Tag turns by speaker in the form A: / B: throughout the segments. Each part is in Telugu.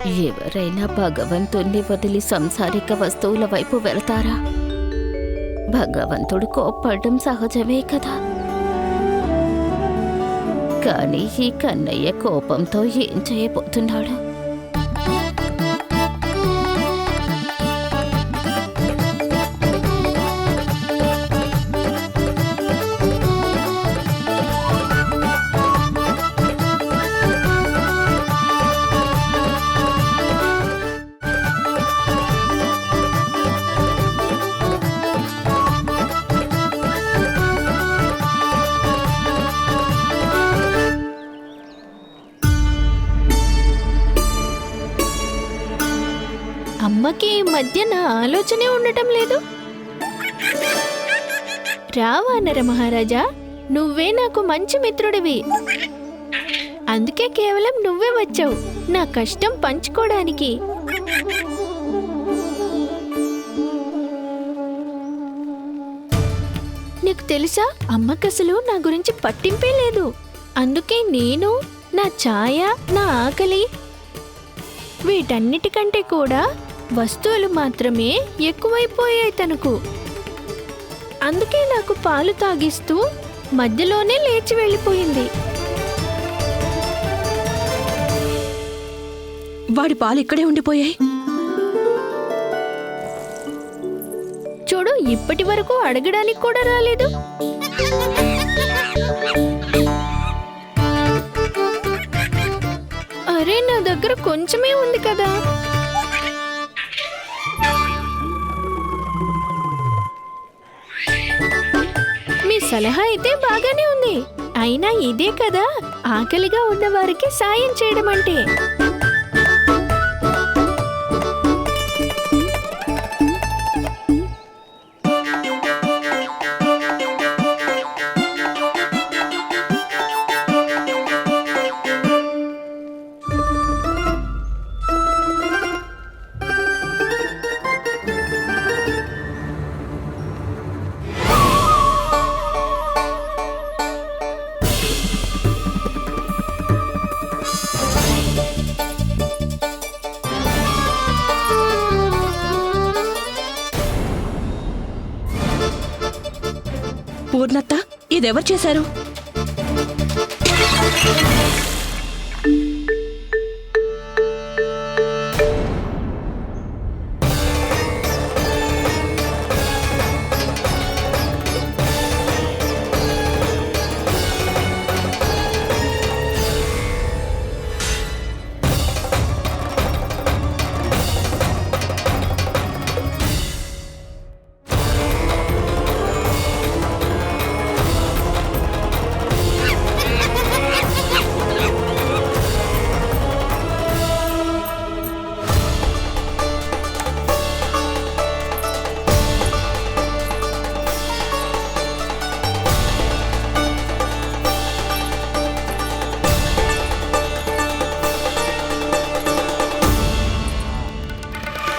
A: ఎవరైనా భగవంతుణ్ణి వదిలి సంసారిక వస్తువుల వైపు వెళతారా? భగవంతుడు కోప్పడడం సహజమే కదా. కానీ ఈ కన్నయ్య కోపంతో ఏం చేయబోతున్నాడు?
B: అమ్మకి ఈ మధ్య నా ఆలోచనే ఉండటం లేదు. రావానర మహారాజా, నువ్వే నాకు మంచి మిత్రుడివి. అందుకే కేవలం నువ్వే వచ్చావు నా కష్టం పంచుకోవడానికి. నీకు తెలుసా, అమ్మకసలు నా గురించి పట్టింపే లేదు. అందుకే నేను, నా ఛాయ, నా ఆకలి వీటన్నిటికంటే కూడా వస్తువులు మాత్రమే ఎక్కువైపోయాయి తనకు. అందుకే నాకు పాలు తాగిస్తూ మధ్యలోనే లేచి వెళ్ళిపోయింది.
C: వాడి పాలు ఇక్కడే ఉండిపోయాయి.
B: చూడు, ఇప్పటి వరకు అడగడానికి కూడా రాలేదు. అరే, నా దగ్గర కొంచెమే ఉంది కదా. మీ సలహా అయితే బాగానే ఉంది. అయినా ఇదే కదా ఆకలిగా ఉన్నవారికి సాయం చేయడం అంటే.
C: పూర్ణత్త, ఇదెవరు చేశారు?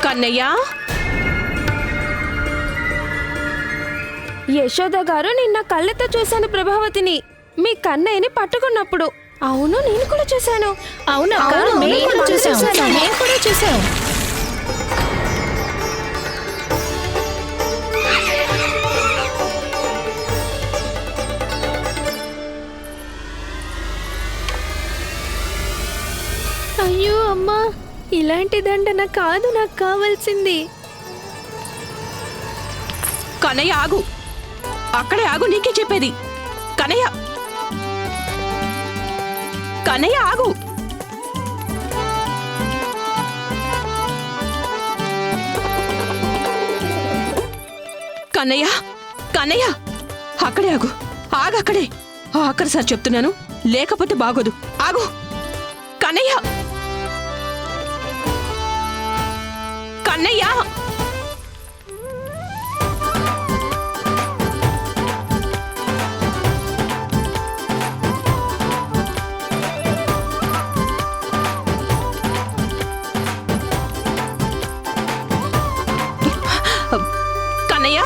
C: కన్నయ్య,
D: యశోద గారు, నిన్న కళ్ళతో చూశాను ప్రభావతిని, మీ కన్నయ్యని పట్టుకున్నప్పుడు. అవును, నేను కూడా చూశాను.
B: అవునక్క, మేము కూడా చూసాం. అయ్యో అమ్మా, ఇలాంటి దండన కాదు నాకు కావాల్సింది.
C: కన్నయ్య ఆగు, అక్కడే ఆగు, నీకే చెప్పేది. కన్నయ్య, కన్నయ్య ఆగు. కన్నయ్య, కన్నయ్య, అక్కడే ఆగు, ఆగక్కడే. ఆఖరిసారి చెప్తున్నాను, లేకపోతే బాగోదు. ఆగు కన్నయ్య, కన్నయ్య. కన్నయ్య,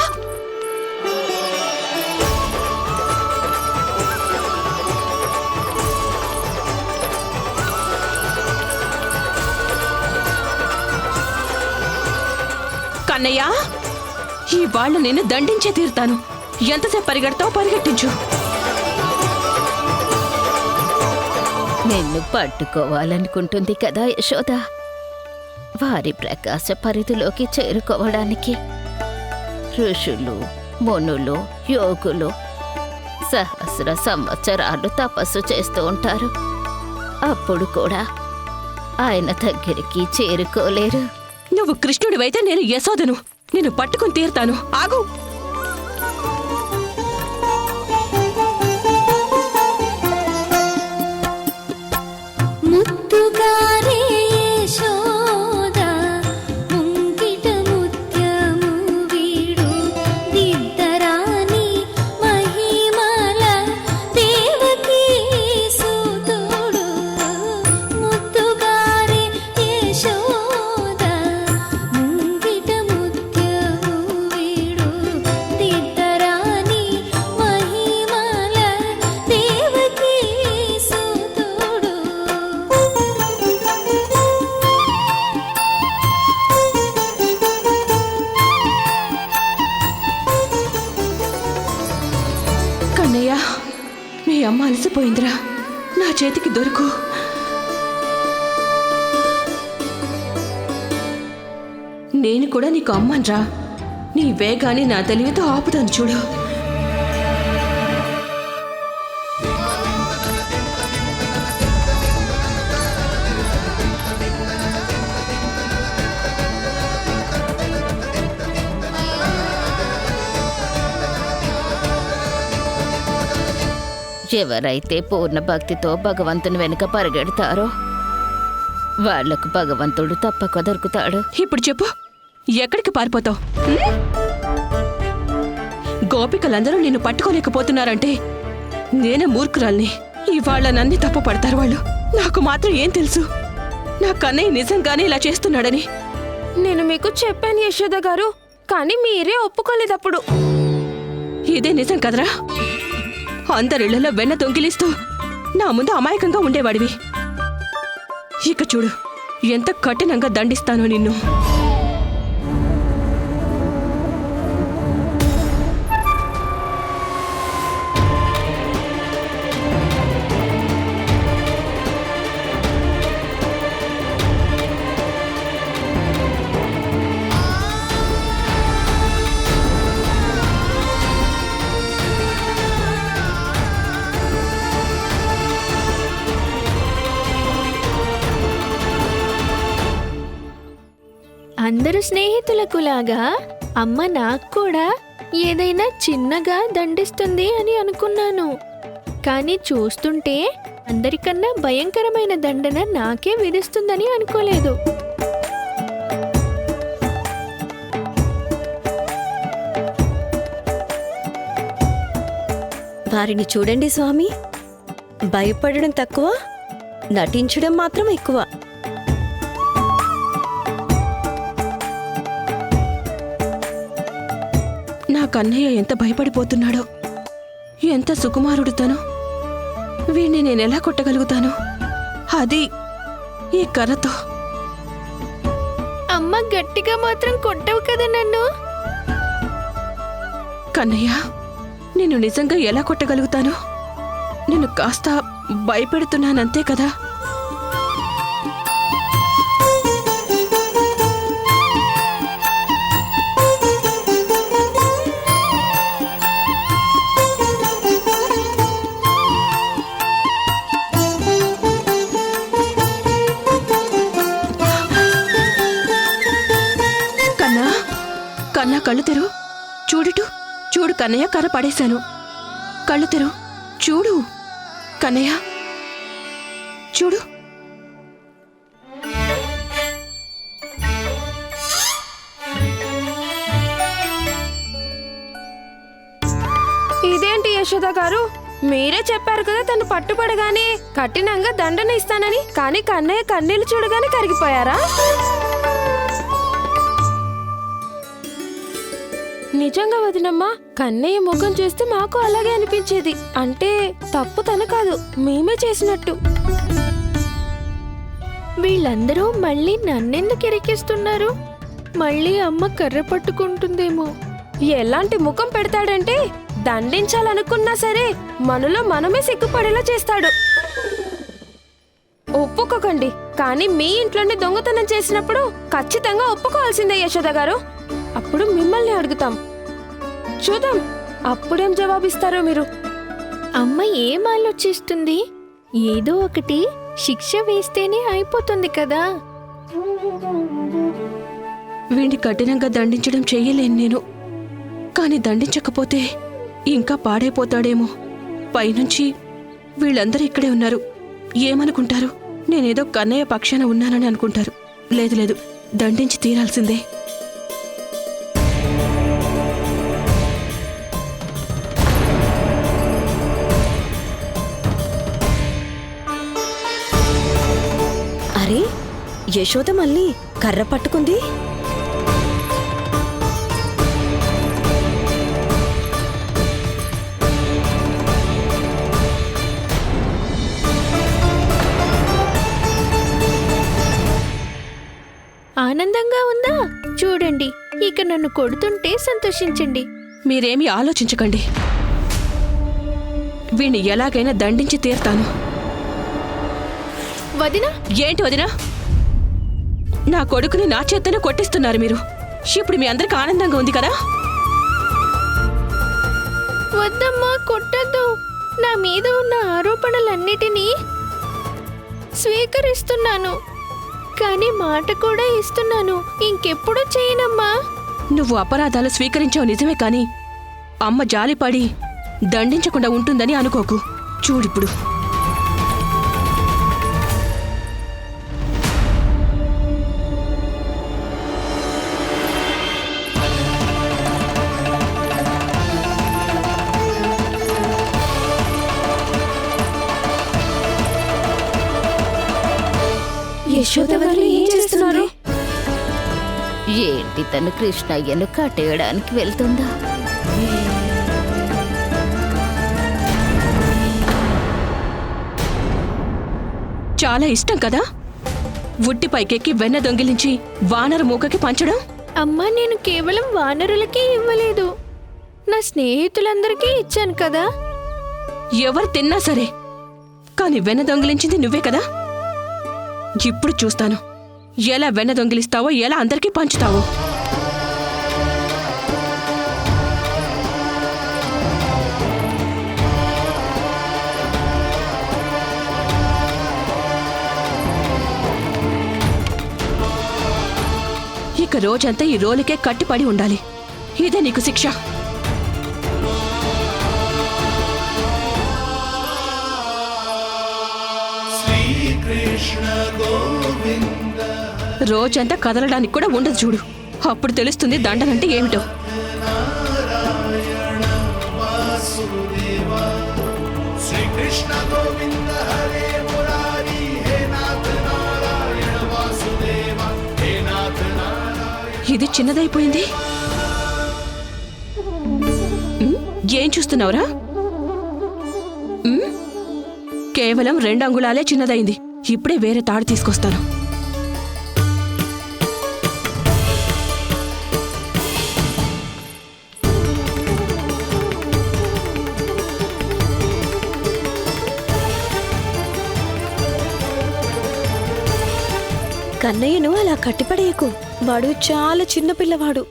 C: కన్నయ్య, ఈ వాళ్ళు నిన్ను దండించే తీరుతాను. ఎంతసేపు పరిగెడతావు, పరిగెట్టించు.
A: నిన్ను పట్టుకోవాలనుకుంటుంది కదా యశోద. వారి ప్రకాశ పరిధిలోకి చేరుకోవడానికి ఋషులు, మునులు, యోగులు సహస్ర సంవత్సరాలు తపస్సు చేస్తూ ఉంటారు. అప్పుడు కూడా ఆయన దగ్గరికి చేరుకోలేరు.
C: నువ్వు కృష్ణుడివైతే నేను యశోదను. నిన్ను పట్టుకుని తీరుతాను. ఆగు.
E: ముత్తుగారే యశోద ముంగిట ముత్యము వీడు దిద్దరాని మహిమల దేవకీ సుతుడు. ముత్తుగారే యశోద ముంగిట ముత్యము వీడు దిద్దరాని మహిమల దేవకీ సుతుడు.
C: కన్నయ్య, మీ అమ్మ అలసిపోయిందిరా. నా చేతికి దొరుకు. నేను కూడా నీకు అమ్మన్రా. నీ వేగాన్ని నా తెలివితో ఆపుతాను చూడు.
A: ఎవరైతే పూర్ణ భక్తితో భగవంతుని వెనుక పరిగెడతారో వాళ్లకు భగవంతుడు తప్పక దొరుకుతాడు.
C: ఇప్పుడు చెప్పు, ఎక్కడికి పారిపోతావు? గోపికలందరూ నిన్ను పట్టుకోలేకపోతున్నారంటే నేనే మూర్ఖురాల్ని. ఇవాళ నన్ను తప్పు పడతారు వాళ్ళు. నాకు మాత్రం ఏం తెలుసు నా కన్నయ్య నిజంగానే ఇలా చేస్తున్నాడని.
D: నేను మీకు చెప్పాను యశోద గారు, కానీ మీరే ఒప్పుకోలేదప్పుడు.
C: ఇదే నిజం కదరా? అందరిళ్లలో వెన్న దొంగిలిస్తూ నా ముందు అమాయకంగా ఉండేవాడివి. ఇక చూడు, ఎంత కఠినంగా దండిస్తానో నిన్ను.
B: అందరు స్నేహితులకు లాగా అమ్మ నాకు కూడా ఏదైనా చిన్నగా దండిస్తుంది అని అనుకున్నాను. కానీ చూస్తుంటే అందరికన్నా భయంకరమైన దండన నాకే విధిస్తుందని అనుకోలేదు.
F: వారిని చూడండి స్వామి, భయపడడం తక్కువ, నటించడం మాత్రం ఎక్కువ.
C: నా కన్నయ్య ఎంత భయపడిపోతున్నాడో. ఎంత సుకుమారుడు తను. వీణ్ణి నేనెలా కొట్టగలుగుతాను? అది ఈ కర్రతో.
B: అమ్మ గట్టిగా మాత్రం కొట్టవు కదా నన్ను.
C: కన్నయ్య, నిన్ను నిజంగా ఎలా కొట్టగలుగుతాను? నిన్ను కాస్త భయపెడుతున్నానంతే కదా. కన్నా కళ్ళు తెరు. చూడుటు, చూడు కన్నయ్య, కర్ర పడేశాను. కళ్ళు తెరు, చూడు కన్నయ్య, చూడు.
D: ఇదేంటి యశోద గారు, మీరే చెప్పారు కదా తను పట్టుబడగానే కఠినంగా దండన ఇస్తానని. కానీ కన్నయ్య కన్నీళ్లు చూడగానే కరిగిపోయారా? నిజంగా వదినమ్మా, కన్నయ్య ముఖం చూస్తే మాకు అలాగే అనిపించేది. అంటే తప్పు తను కాదు, మేమే చేసినట్టు.
B: వీళ్ళందరూ మళ్ళీ నన్నెందుకు ఇరికిస్తున్నారు? మళ్ళీ అమ్మ కర్ర పట్టుకుంటుందేమో.
D: ఎలాంటి ముఖం పెడతాడంటే దండించాలనుకున్నా సరే మనలో మనమే సిగ్గుపడేలా చేస్తాడు. ఒప్పుకోకండి, కానీ మీ ఇంట్లోనే దొంగతనం చేసినప్పుడు ఖచ్చితంగా ఒప్పుకోవాల్సిందే యశోద గారు. అప్పుడు మిమ్మల్ని అడుగుతాం, చూద్దాం అప్పుడేం జవాబిస్తారో మీరు.
B: అమ్మ ఏం ఆలోచిస్తుంది? ఏదో ఒకటి శిక్ష వేస్తేనే అయిపోతుంది కదా.
C: వీడిని కఠినంగా దండించడం చెయ్యలేను నేను. కాని దండించకపోతే ఇంకా పాడైపోతాడేమో. పైనుంచి వీళ్ళందరూ ఇక్కడే ఉన్నారు, ఏమనుకుంటారు? నేనేదో కన్నయ్య పక్షాన ఉన్నానని అనుకుంటారు. లేదు లేదు, దండించి తీరాల్సిందే.
F: అరే, యశోద మళ్ళీ కర్ర పట్టుకుంది.
B: ఆనందంగా ఉందా? చూడండి, ఇక నన్ను కొడుతుంటే సంతోషించండి.
C: మీరేమీ ఆలోచించకండి. వీణ్ణి ఎలాగైనా దండించి తీరుతాను.
B: వదినా,
C: ఏంటి వదినా? నా కొడుకుని నా చేత్తనే కొట్టిస్తున్నారు మీరు. ఇప్పుడు మీ అందరికి ఆనందంగా ఉంది కదా?
B: వద్దమ్మా, కొట్టద్దు. నా మీద ఉన్న ఆరోపణలన్నిటినీ స్వీకరిస్తున్నాను, కానీ మాట కూడా ఇస్తున్నాను, ఇంకెప్పుడు చేయనమ్మా.
C: నువ్వు అపరాధాలు స్వీకరించావు నిజమే, కాని అమ్మ జాలిపడి దండించకుండా ఉంటుందని అనుకోకు. చూడిప్పుడు
D: యశోద వదిన ఏం చేస్తున్నారు?
A: ఏంటి తను కృష్ణయ్యను కట్టేయడానికి వెళ్తుందా?
C: చాలా ఇష్టం కదా ఉట్టి పైకెక్కి వెన్న దొంగిలించి వానర మూకకి పంచడం.
B: అమ్మా, నేను కేవలం వానరులకే ఇవ్వలేదు, నా స్నేహితులందరికీ ఇచ్చాను కదా.
C: ఎవరు తిన్నా సరే, కాని వెన్న దొంగిలించింది నువ్వే కదా. ఇప్పుడు చూస్తాను ఎలా వెన్న దొంగిలిస్తావో, ఎలా అందరికీ పంచుతావో. ఇక రోజంతా ఈ రోలుకే కట్టిపడి ఉండాలి. ఇదే నీకు శిక్ష. రోజంతా కదలడానికి కూడా ఉండదు చూడు. అప్పుడు తెలుస్తుంది దండనంటే ఏమిటో. ఇది చిన్నదైపోయింది. ఏం చూస్తున్నావురా? కేవలం 2 అంగుళాలే చిన్నదైంది. ఇప్పుడే వేరే తాడు తీసుకొస్తాను.
F: కన్నయ్యను అలా కట్టిపడేయకు, వాడు చాలా చిన్న పిల్లవాడు.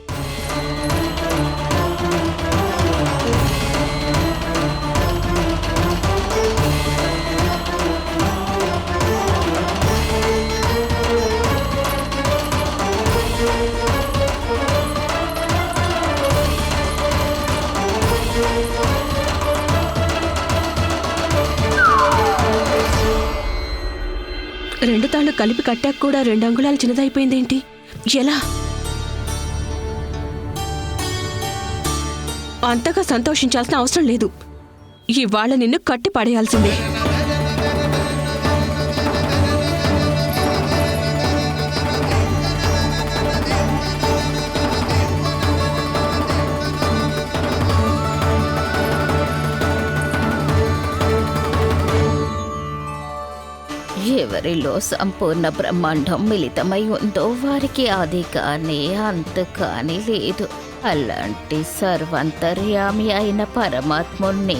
C: రెండు తాళ్ళు కలిపి కట్టాక కూడా 2 అంగుళాలు చిన్నదైపోయిందేంటి? ఎలా? అంతగా సంతోషించాల్సిన అవసరం లేదు. ఇవాళ నిన్ను కట్టి పడేయాల్సిందే.
A: ఎవరిలో సంపూర్ణ బ్రహ్మాండం మిళితమై ఉందో వారికి అది కానీ అంత కానీ లేదు. అలాంటి సర్వంతర్యామి అయిన పరమాత్ముణ్ణి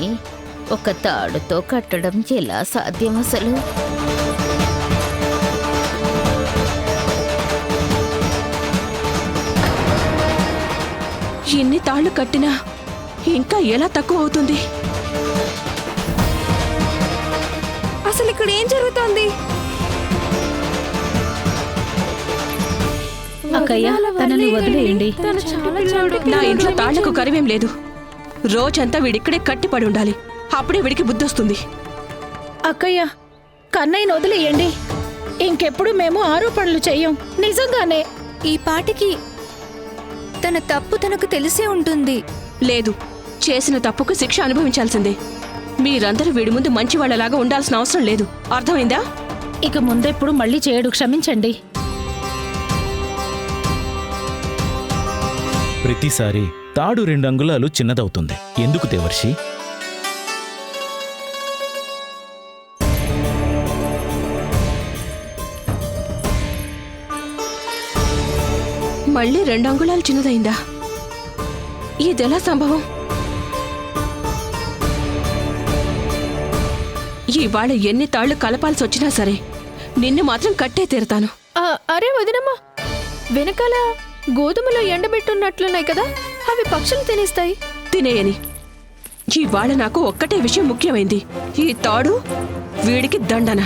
A: ఒక తాడుతో కట్టడం ఎలా సాధ్యం అసలు?
C: ఎన్ని తాళ్లు కట్టినా ఇంకా ఎలా తక్కువ అవుతుంది?
D: అసలు ఇక్కడ ఏం జరుగుతోంది?
B: అక్కయ్య తనని వదిలేయండి.
D: తను చాలా చెడు.
C: నా ఇంట్లో తాళ్లకు కరివేం లేదు. రోజంతా వీడిక్కడే కట్టిపడి ఉండాలి. అప్పుడే వీడికి బుద్ధొస్తుంది.
B: అక్కయ్య కన్నయ్యను వదిలేయండి. ఇంకెప్పుడు మేము ఆరోపణలు చెయ్యం. నిజంగానే
F: ఈ పాటికి తన తప్పు తనకు తెలిసే ఉంటుంది.
C: లేదు, చేసిన తప్పుకు శిక్ష అనుభవించాల్సిందే. మీరందరూ వీడి ముందు మంచివాళ్లలాగా ఉండాల్సిన అవసరం లేదు. అర్థమైందా?
B: ఇక ముందెప్పుడు మళ్ళీ చేయడు. క్షమించండి.
G: ప్రతిసారి తాడు 2 అంగుళాలు చిన్నదవుతుంది. ఎందుకు దేవర్షి?
C: మళ్ళీ 2 అంగుళాలు చిన్నదైందా? ఇదెలా సంభవం? ఇవాళ ఎన్ని తాళ్లు కలపాల్సి వచ్చినా సరే నిన్ను మాత్రం కట్టే తీరుతాను.
B: అరే వదినమ్మా, వెనకాల గోధుమలో ఎండబెట్టున్నట్లున్నాయి కదా, అవి పక్షులు తినేస్తాయి.
C: తినేయని. ఇవాళ నాకు ఒక్కటే విషయం ముఖ్యమైంది. ఈ తాడు వీడికి దండన.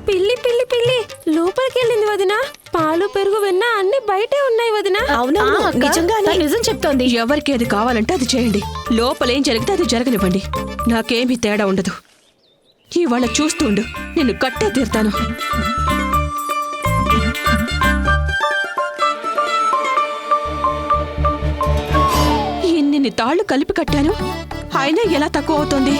D: పిల్లి పిల్లి పిల్లి లోపలికి వెళ్ళింది వదిన. పాలు పెరుగు వెన్న అన్ని బయటే ఉన్నాయి వదిన.
F: అవునవును, నిజంగానే.
B: నిజం చెప్తోంది.
C: ఎవరికి ఏది కావాలంటే అది చేయండి. లోపలేం జరిగితే అది జరగనివ్వండి. నాకేమీ తేడా ఉండదు. ఇవాళ చూస్తుండు, నిన్ను కట్టే తీరుతాను. ఇన్ని తాళ్లు కలిపి కట్టాను, అయినా ఎలా తక్కువ అవుతుంది?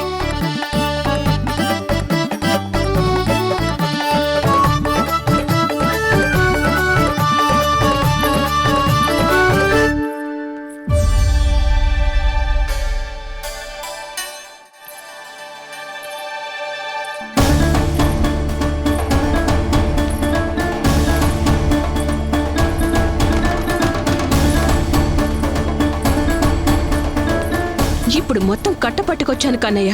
C: ఇప్పుడు మొత్తం కట్ట పట్టుకొచ్చాను కన్నయ్య.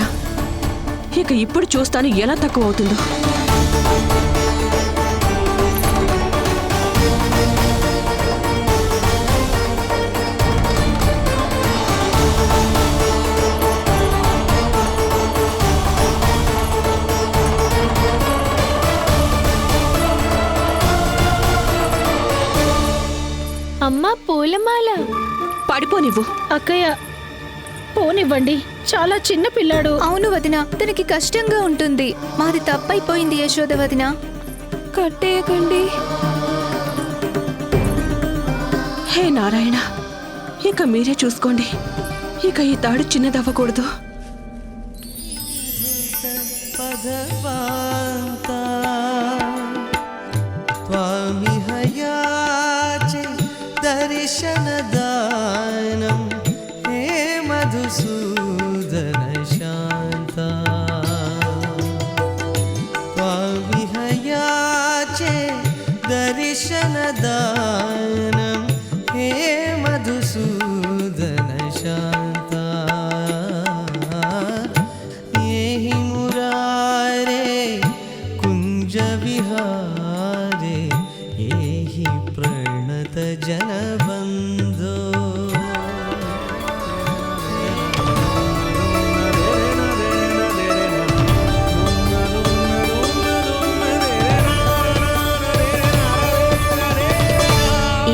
C: ఇక ఇప్పుడు చూస్తాను ఎలా తక్కువ అవుతుందో.
B: అమ్మా పూలమాల.
C: పడిపోనివ్వు.
B: అక్కయ్య పోనివ్వండి, చాలా చిన్న పిల్లాడు.
F: అవును వదిన, తనకి కష్టంగా ఉంటుంది. మాది తప్పైపోయింది యశోద వదిన.
D: కట్టేయకండి.
C: హే నారాయణ, ఇక మీరే చూసుకోండి. ఇక ఈ తాడు చిన్నదవ్వకూడదు.
H: దర్శనదానం హే మధుసూదన శాంత త్వామిహయాచే దర్శనదానం హే మధుసూదన శాంత ఏహి మురారే కుంజ విహారే ఏహి ప్రణత జనబంధో.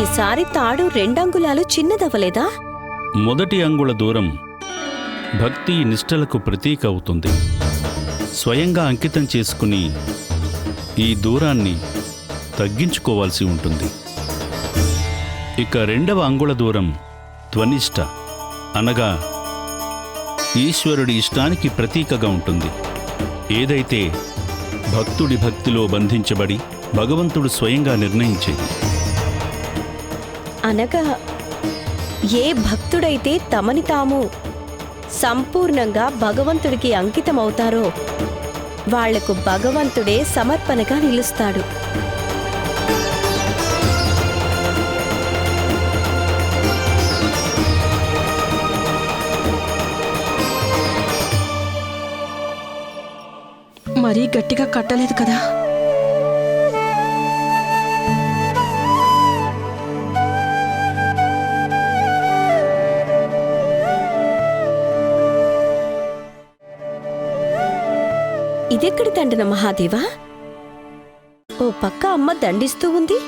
F: ఈసారి తాడు 2 అంగుళాలు చిన్నదవ్వలేదా?
I: మొదటి అంగుళ దూరం భక్తి నిష్టలకు ప్రతీక అవుతుంది. స్వయంగా అంకితం చేసుకుని ఈ దూరాన్ని తగ్గించుకోవాల్సి ఉంటుంది. ఇక 2వ అంగుళ దూరం త్వనిష్ట, అనగా ఈశ్వరుడి ఇష్టానికి ప్రతీకగా ఉంటుంది. ఏదైతే భక్తుడి భక్తిలో బంధించబడి భగవంతుడు స్వయంగా నిర్ణయించేది.
F: అనగా ఏ భక్తుడైతే తమని తాము సంపూర్ణంగా భగవంతుడికి అంకితమవుతారో
J: వాళ్లకు భగవంతుడే సమర్పణగా నిలుస్తాడు.
C: మరీ గట్టిగా కట్టలేదు కదా?
J: ఇదెక్కడి దండన మహాదేవా? ఓ పక్క అమ్మ దండిస్తూ ఉంది,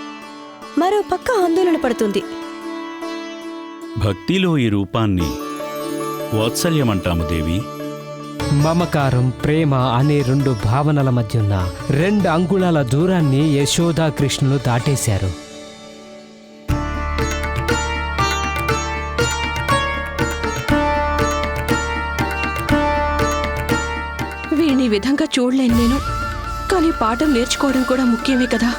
J: మరో పక్క ఆందోళన పడుతుంది.
I: భక్తిలో ఈ రూపాన్ని వాత్సల్యమంటాము దేవి.
K: మమకారం, ప్రేమ అనే 2 భావనల మధ్యున్న 2 అంగుళాల దూరాన్ని యశోదా కృష్ణులు దాటేశారు.
C: వీణ్ణి విధంగా చూడలేను నేను. కానీ పాఠం నేర్చుకోవడం కూడా ముఖ్యమే కదా.